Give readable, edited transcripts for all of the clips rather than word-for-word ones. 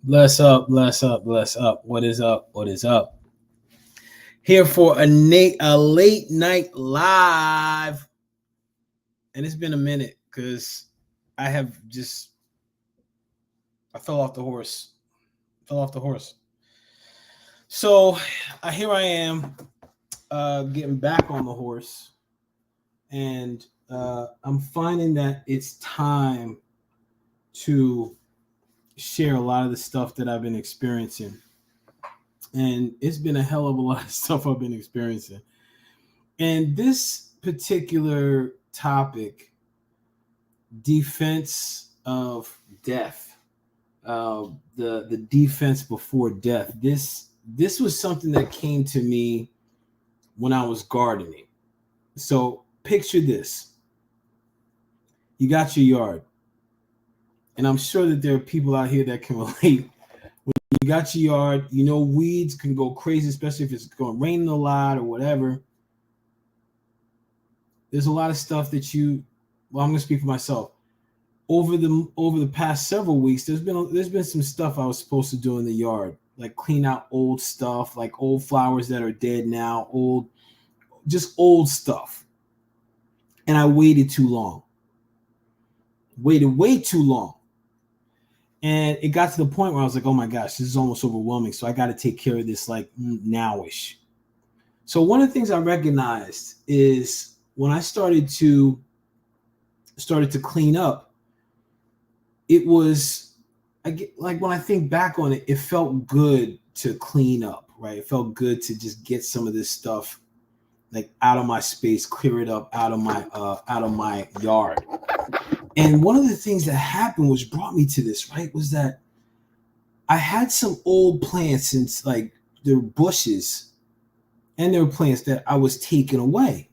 Bless up, bless up, bless up. What is up? What is up? Here for a late night live. And it's been a minute because I have just, I fell off the horse. Fell off the horse. So here I am getting back on the horse. And I'm finding that it's time to share a lot of the stuff that I've been experiencing. And it's been a hell of a lot of stuff I've been experiencing. And this particular topic, defense of death, the defense before death. This was something that came to me when I was gardening. So picture this: you got your yard, and I'm sure that there are people out here that can relate. You got your yard, weeds can go crazy, especially if it's going raining a lot or whatever. There's a lot of stuff that I'm going to speak for myself. Over the past several weeks, there's been some stuff I was supposed to do in the yard, like clean out old stuff, like old flowers that are dead now, just old stuff. And I waited too long. Waited way too long. And it got to the point where I was like, oh my gosh, this is almost overwhelming. So I got to take care of this like nowish. So one of the things I recognized is when I started to clean up, it was like when I think back on it, it felt good to clean up, right? It felt good to just get some of this stuff like out of my space, clear it up out of my yard. And one of the things that happened, which brought me to this, right, was that I had some old plants and like there were bushes and there were plants that I was taking away.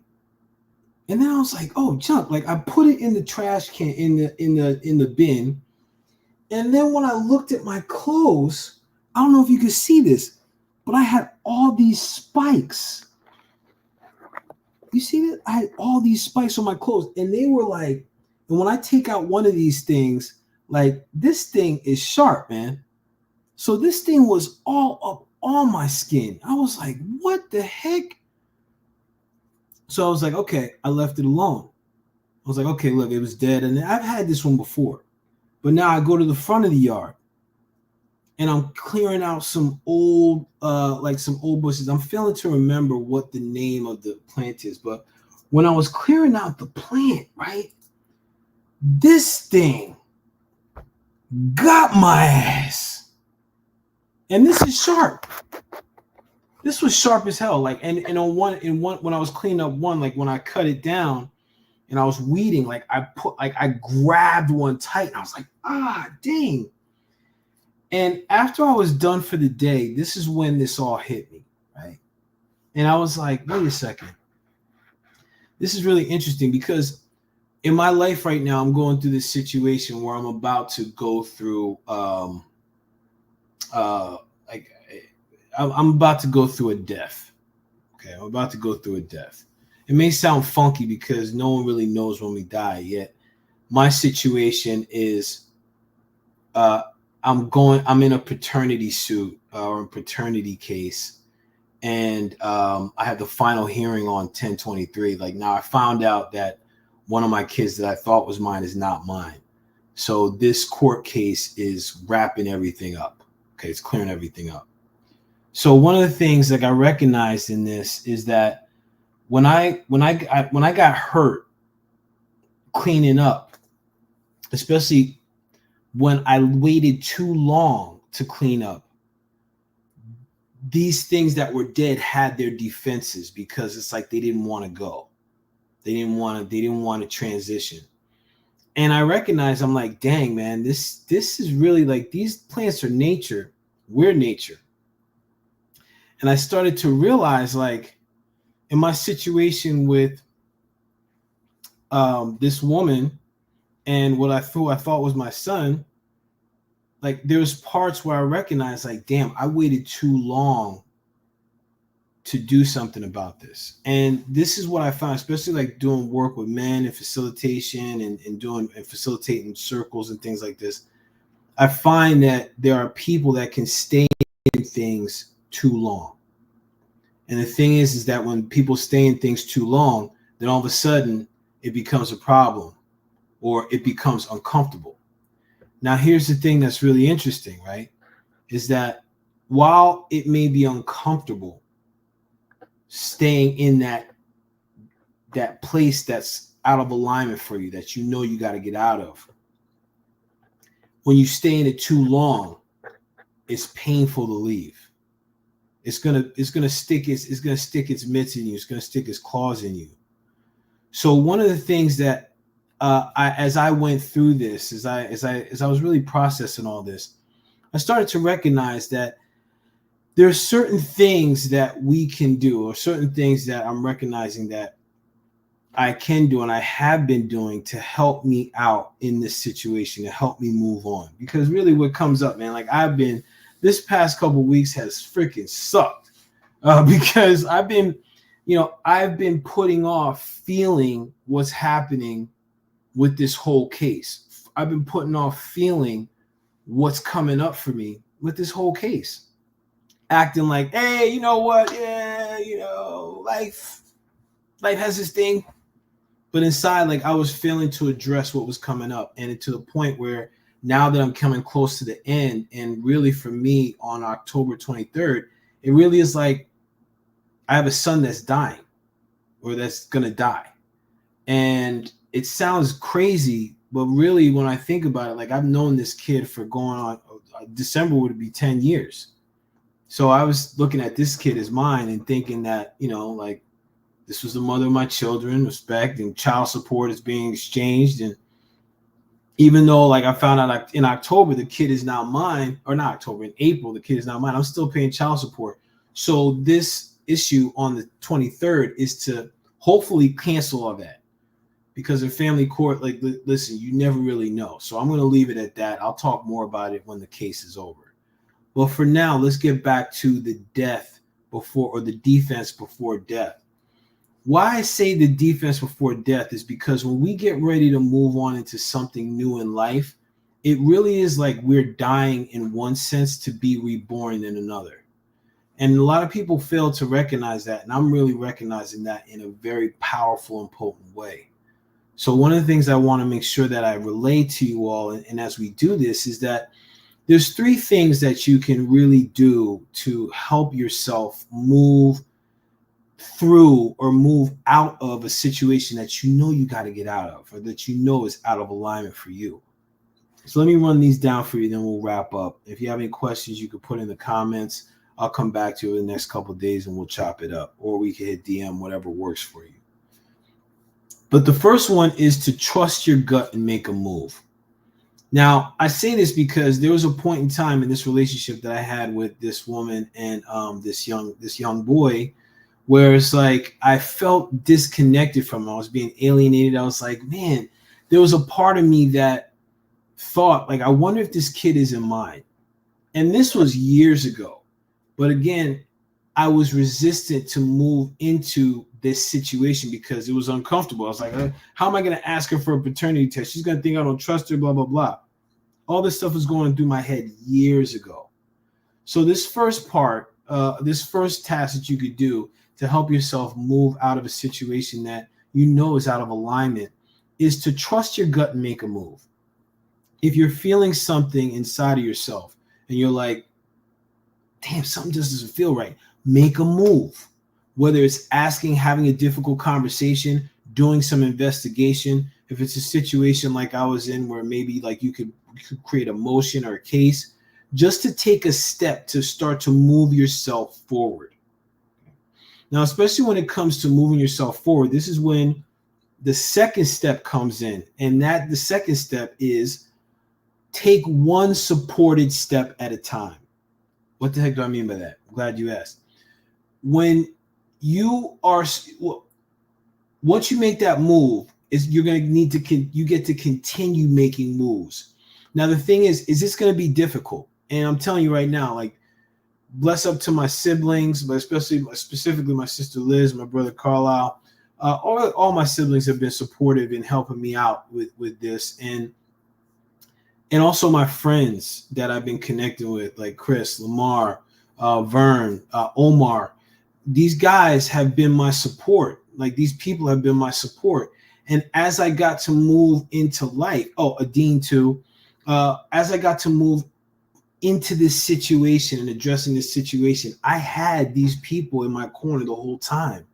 And then I was like, oh, junk. Like I put it in the trash can in the bin. And then when I looked at my clothes, I don't know if you could see this, but I had all these spikes. You see that? I had all these spikes on my clothes, and they were like, and when I take out one of these things, like this thing is sharp, man. So this thing was all up on my skin. I was like, what the heck? So I was like, okay, I left it alone. I was like, okay, look, it was dead. And I've had this one before. But now I go to the front of the yard and I'm clearing out some old bushes. I'm failing to remember what the name of the plant is. But when I was clearing out the plant, right, this thing got my ass. And this is sharp. This was sharp as hell. Like, and on one when I was cleaning up one, like when I cut it down and I was weeding, like I grabbed one tight and I was like, dang. And after I was done for the day, this is when this all hit me, right? And I was like, wait a second. This is really interesting because in my life right now, I'm going through this situation where I'm about to go through, I'm about to go through a death. Okay, I'm about to go through a death. It may sound funky because no one really knows when we die yet. My situation is, I'm in a paternity suit or a paternity case, and I have the final hearing on 10/23. Like now, I found out that one of my kids that I thought was mine is not mine. So this court case is wrapping everything up. Okay, it's clearing everything up. So one of the things like I recognized in this is that when I got hurt cleaning up, especially when I waited too long to clean up, these things that were dead had their defenses because it's like they didn't want to go. They didn't want to transition. And I recognize, I'm like, dang, man, this is really like these plants are nature. We're nature. And I started to realize, like, in my situation with this woman and what I thought was my son, like there's parts where I recognized, like, damn, I waited too long to do something about this. And this is what I found, especially like doing work with men and facilitation and facilitating circles and things like this. I find that there are people that can stay in things too long. And the thing is that when people stay in things too long, then all of a sudden it becomes a problem or it becomes uncomfortable. Now, here's the thing that's really interesting, right? Is that while it may be uncomfortable staying in that place that's out of alignment for you, that you know you got to get out of, when you stay in it too long, it's painful to leave. It's gonna stick its mitts in you. It's gonna stick its claws in you. So one of the things that as I went through this, as I was really processing all this, I started to recognize that there are certain things that we can do, or certain things that I'm recognizing that I can do and I have been doing to help me out in this situation, to help me move on. Because really what comes up, man, like this past couple of weeks has freaking sucked because I've been putting off feeling what's happening with this whole case. I've been putting off feeling what's coming up for me with this whole case. Acting like, hey, you know what? Yeah, life has this thing. But inside, like, I was failing to address what was coming up. And to the point where now that I'm coming close to the end, and really for me on October 23rd, it really is like I have a son that's dying or that's going to die. And it sounds crazy, but really when I think about it, like I've known this kid for going on, December would be 10 years. So I was looking at this kid as mine and thinking that, like, this was the mother of my children, respect and child support is being exchanged. And even though, like, I found out in October, the kid is now mine, or not October, in April, the kid is now mine, I'm still paying child support. So this issue on the 23rd is to hopefully cancel all that, because in family court, like, listen, you never really know. So I'm going to leave it at that. I'll talk more about it when the case is over. Well, for now, let's get back to the death before, or the defense before death. Why I say the defense before death is because when we get ready to move on into something new in life, it really is like we're dying in one sense to be reborn in another. And a lot of people fail to recognize that. And I'm really recognizing that in a very powerful and potent way. So one of the things I want to make sure that I relay to you all, and as we do this, is that there's 3 things that you can really do to help yourself move through or move out of a situation that you got to get out of, or that is out of alignment for you. So let me run these down for you, then we'll wrap up. If you have any questions, you can put in the comments. I'll come back to you in the next couple of days and we'll chop it up, or we can hit DM, whatever works for you. But the first one is to trust your gut and make a move. Now, I say this because there was a point in time in this relationship that I had with this woman and this young boy, where it's like I felt disconnected from him. I was being alienated. I was like, man, there was a part of me that thought, like, I wonder if this kid isn't mine. And this was years ago. But again, I was resistant to move into this situation because it was uncomfortable. I was like, how am I going to ask her for a paternity test? She's going to think I don't trust her, blah, blah, blah. All this stuff was going through my head years ago. So this first part, this first task that you could do to help yourself move out of a situation that is out of alignment is to trust your gut and make a move. If you're feeling something inside of yourself and you're like, damn, something just doesn't feel right, make a move. Whether it's having a difficult conversation, doing some investigation. If it's a situation like I was in where maybe like you could create a motion or a case, just to take a step to start to move yourself forward. Now, especially when it comes to moving yourself forward, this is when the second step comes in. And the second step is take one supported step at a time. What the heck do I mean by that? I'm glad you asked. When you are, once you make that move, you're going to need you get to continue making moves. Now, the thing is this going to be difficult? And I'm telling you right now, like, bless up to my siblings, but specifically my sister Liz, my brother Carlisle. All my siblings have been supportive in helping me out with this. And and also my friends that I've been connecting with, like Chris, Lamar, Vern, Omar. These guys have been my support. Like, these people have been my support. And as I got to move into life, Adine too, as I got to move into this situation and addressing this situation, I had these people in my corner the whole time.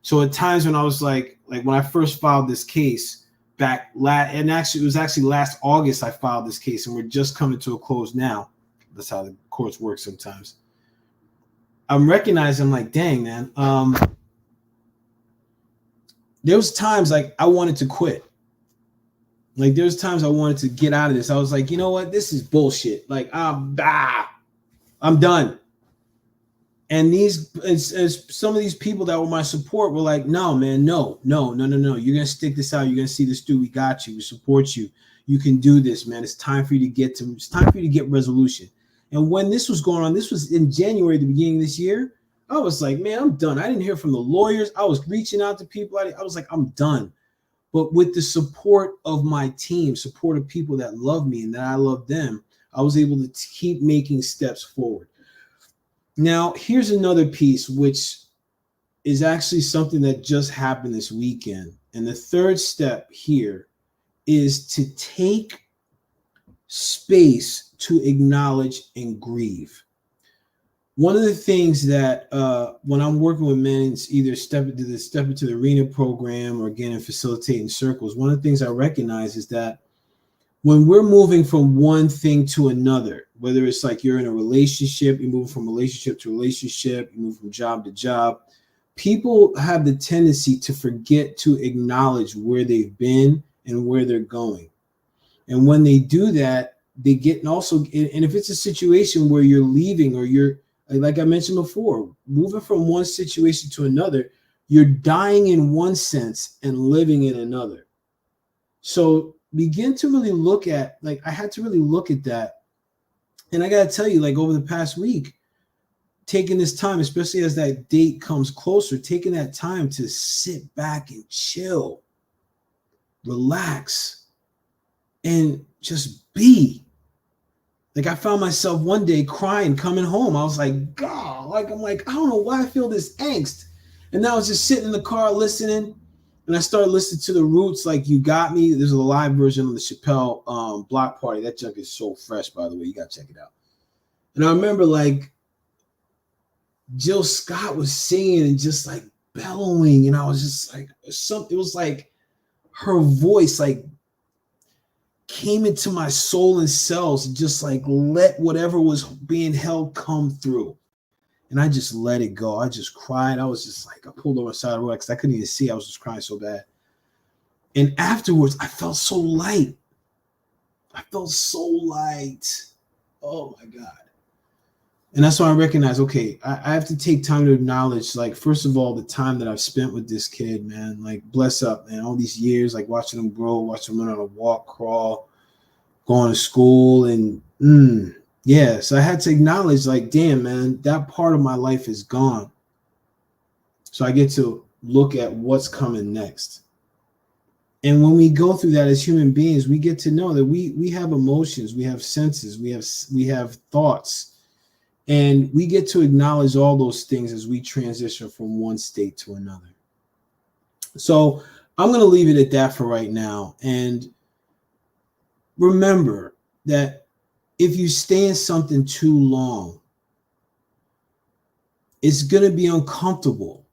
So at times when I was like when I first filed this case and actually it was actually last August I filed this case, and we're just coming to a close now. That's how the courts work sometimes. I'm recognizing, I'm like, dang, man. There was times like I wanted to quit. Like, there was times I wanted to get out of this. I was like, you know what? This is bullshit. Like, I'm done. And some of these people that were my support were like, no, man, no. You're going to stick this out. You're going to see this through. We got you. We support you. You can do this, man. It's time for you to get resolution. And when this was going on, this was in January, the beginning of this year, I was like, man, I'm done. I didn't hear from the lawyers. I was reaching out to people. I was like, I'm done. But with the support of my team, support of people that love me and that I love them, I was able to keep making steps forward. Now, here's another piece, which is actually something that just happened this weekend. And the third step here is to take space to acknowledge and grieve. One of the things that when I'm working with men, it's either step into the arena program or again in facilitating circles. One of the things I recognize is that when we're moving from one thing to another, whether it's like you're in a relationship, you move from relationship to relationship, you move from job to job, people have the tendency to forget to acknowledge where they've been and where they're going. And when they do that, they get, and also, and if it's a situation where you're leaving or you're, like I mentioned before, moving from one situation to another, you're dying in one sense and living in another. So begin to really look at, like, I had to really look at that. And I got to tell you, like, over the past week, taking this time, especially as that date comes closer, taking that time to sit back and chill, relax, and just be. Like, I found myself one day crying coming home. I was like, God, I don't know why I feel this angst. And now I was just sitting in the car listening, and I started listening to the Roots, like You Got Me. There's a live version of the Chappelle Block Party. That junk is so fresh, by the way. You got to check it out. And I remember, like, Jill Scott was singing and just, like, bellowing. And I was just like, it was like her voice, like, came into my soul and cells and just like let whatever was being held come through. And I just let it go. I just cried. I was just like, I pulled over the side of the road because I couldn't even see. I was just crying so bad. And afterwards, I felt so light. Oh my God. And that's why I recognize, okay, I have to take time to acknowledge, like, first of all, the time that I've spent with this kid, man. Like, bless up, man. All these years, like, watching him grow, watching him learn how to walk, crawl, going to school. And yeah, so I had to acknowledge, like, damn, man, that part of my life is gone. So I get to look at what's coming next. And when we go through that as human beings, we get to know that we have emotions, we have senses, we have thoughts. And we get to acknowledge all those things as we transition from one state to another. So I'm going to leave it at that for right now. And remember that if you stay in something too long, it's going to be uncomfortable.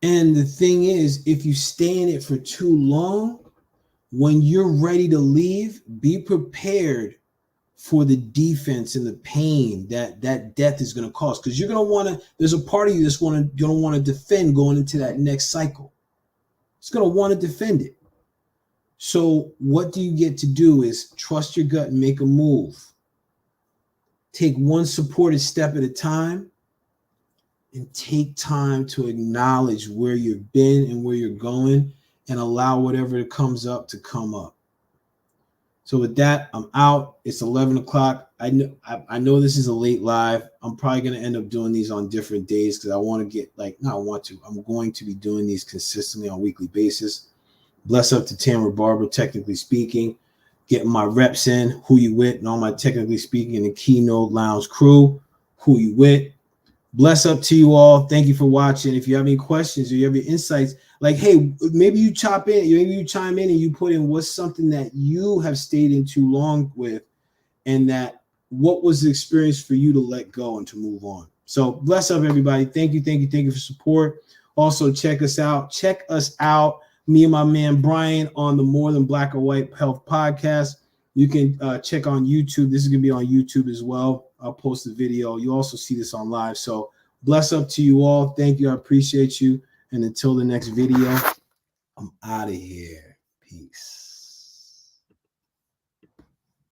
And the thing is, if you stay in it for too long, when you're ready to leave, be prepared for the defense and the pain that death is going to cause, because you're going to want to, there's a part of you that's going to want to defend going into that next cycle. It's going to want to defend it. So what do you get to do is trust your gut and make a move. Take one supported step at a time and take time to acknowledge where you've been and where you're going and allow whatever comes up to come up. So with that, I'm out. It's 11 o'clock. I know this is a late live. I'm probably going to end up doing these on different days because I want to get I'm going to be doing these consistently on a weekly basis. Bless up to Tamara Barber, technically speaking. getting my reps in, who you with, and all my technically speaking and the Keynote Lounge crew, who you with. Bless up to you all. Thank you for watching. If you have any questions or you have any insights, like, hey, maybe you chime in and you put in what's something that you have stayed in too long with, and that what was the experience for you to let go and to move on. So bless up, everybody. Thank you for support. Also, check us out. Me and my man Brian on the More Than Black or White Health podcast. You can check on YouTube. This is going to be on YouTube as well. I'll post the video. You also see this on live. So bless up to you all. Thank you. I appreciate you. And until the next video, I'm out of here.